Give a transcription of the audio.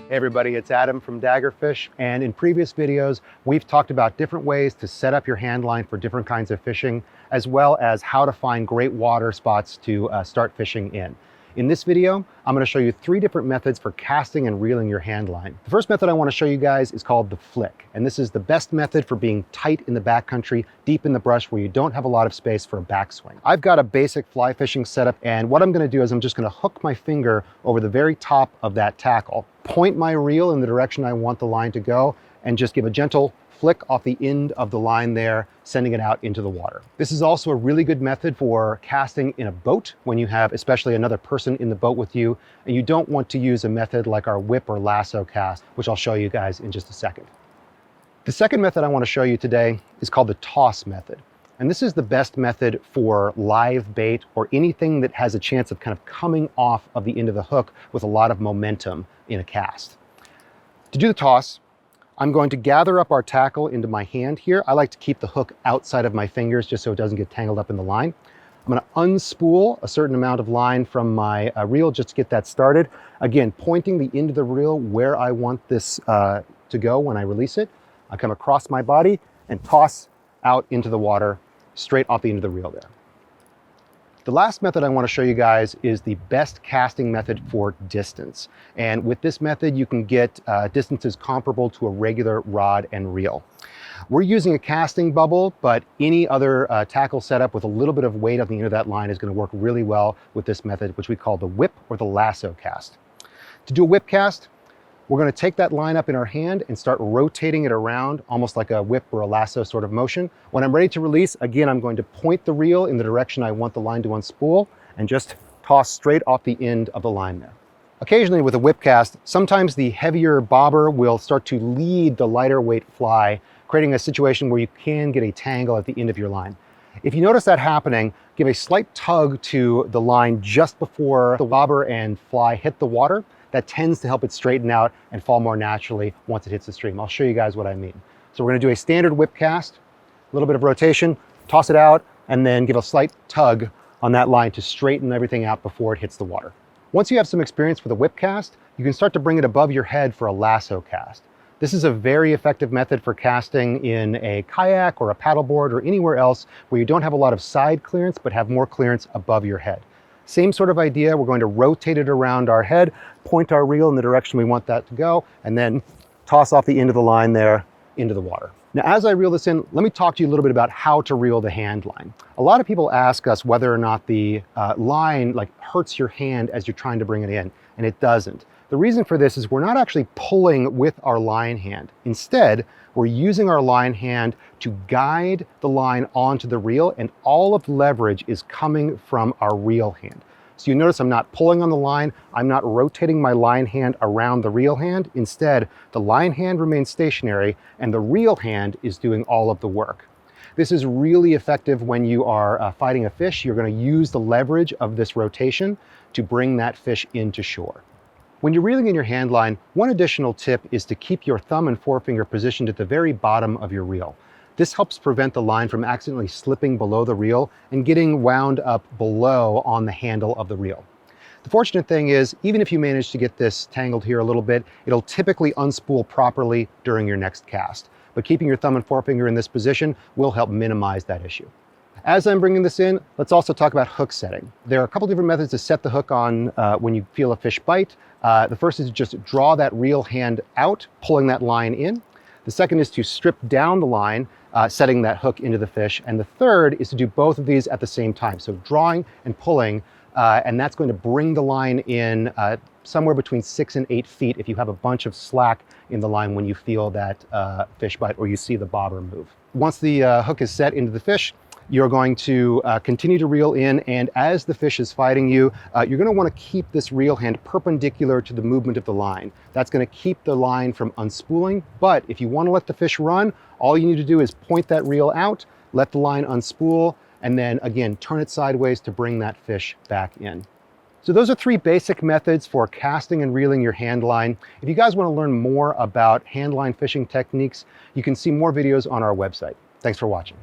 Hey everybody, it's Adam from Daggerfish, and in previous videos we've talked about different ways to set up your hand line for different kinds of fishing, as well as how to find great water spots to start fishing in. In this video, I'm going to show you 3 different methods for casting and reeling your hand line. The first method I want to show you guys is called the flick, and this is the best method for being tight in the backcountry, deep in the brush where you don't have a lot of space for a backswing. I've got a basic fly fishing setup, and what I'm going to do is I'm just going to hook my finger over the very top of that tackle, point my reel in the direction I want the line to go, and just give a gentle flick off the end of the line there, sending it out into the water. This is also a really good method for casting in a boat when you have especially another person in the boat with you, and you don't want to use a method like our whip or lasso cast, which I'll show you guys in just a second. The second method I want to show you today is called the toss method. And this is the best method for live bait or anything that has a chance of kind of coming off of the end of the hook with a lot of momentum in a cast. To do the toss, I'm going to gather up our tackle into my hand here. I like to keep the hook outside of my fingers just so it doesn't get tangled up in the line. I'm going to unspool a certain amount of line from my reel just to get that started. Again, pointing the end of the reel where I want this to go when I release it. I come across my body and toss out into the water straight off the end of the reel there. The last method I want to show you guys is the best casting method for distance. And with this method, you can get distances comparable to a regular rod and reel. We're using a casting bubble, but any other tackle setup with a little bit of weight on the end of that line is going to work really well with this method, which we call the whip or the lasso cast. To do a whip cast, we're going to take that line up in our hand and start rotating it around, almost like a whip or a lasso sort of motion. When I'm ready to release, again, I'm going to point the reel in the direction I want the line to unspool and just toss straight off the end of the line there. Occasionally with a whip cast, sometimes the heavier bobber will start to lead the lighter weight fly, creating a situation where you can get a tangle at the end of your line. If you notice that happening, give a slight tug to the line just before the bobber and fly hit the water. That tends to help it straighten out and fall more naturally once it hits the stream. I'll show you guys what I mean. So we're going to do a standard whip cast, a little bit of rotation, toss it out, and then give a slight tug on that line to straighten everything out before it hits the water. Once you have some experience with a whip cast, you can start to bring it above your head for a lasso cast. This is a very effective method for casting in a kayak or a paddleboard or anywhere else where you don't have a lot of side clearance but have more clearance above your head. Same sort of idea, we're going to rotate it around our head, point our reel in the direction we want that to go, and then toss off the end of the line there into the water. Now, as I reel this in, let me talk to you a little bit about how to reel the hand line. A lot of people ask us whether or not the line hurts your hand as you're trying to bring it in, and it doesn't. The reason for this is we're not actually pulling with our line hand. Instead, we're using our line hand to guide the line onto the reel, and all of the leverage is coming from our reel hand. So you notice I'm not pulling on the line, I'm not rotating my line hand around the reel hand. Instead, the line hand remains stationary and the reel hand is doing all of the work. This is really effective when you are fighting a fish. You're going to use the leverage of this rotation to bring that fish into shore. When you're reeling in your hand line, one additional tip is to keep your thumb and forefinger positioned at the very bottom of your reel. This helps prevent the line from accidentally slipping below the reel and getting wound up below on the handle of the reel. The fortunate thing is, even if you manage to get this tangled here a little bit, it'll typically unspool properly during your next cast. But keeping your thumb and forefinger in this position will help minimize that issue. As I'm bringing this in, let's also talk about hook setting. There are a couple different methods to set the hook on when you feel a fish bite. The first is to just draw that reel hand out, pulling that line in. The second is to strip down the line, setting that hook into the fish. And the third is to do both of these at the same time. So drawing and pulling, and that's going to bring the line in somewhere between 6 and 8 feet if you have a bunch of slack in the line when you feel that fish bite or you see the bobber move. Once the hook is set into the fish, you're going to continue to reel in, and as the fish is fighting you, you're going to want to keep this reel hand perpendicular to the movement of the line. That's going to keep the line from unspooling, but if you want to let the fish run, all you need to do is point that reel out, let the line unspool, and then again, turn it sideways to bring that fish back in. So those are 3 basic methods for casting and reeling your hand line. If you guys want to learn more about hand line fishing techniques, you can see more videos on our website. Thanks for watching.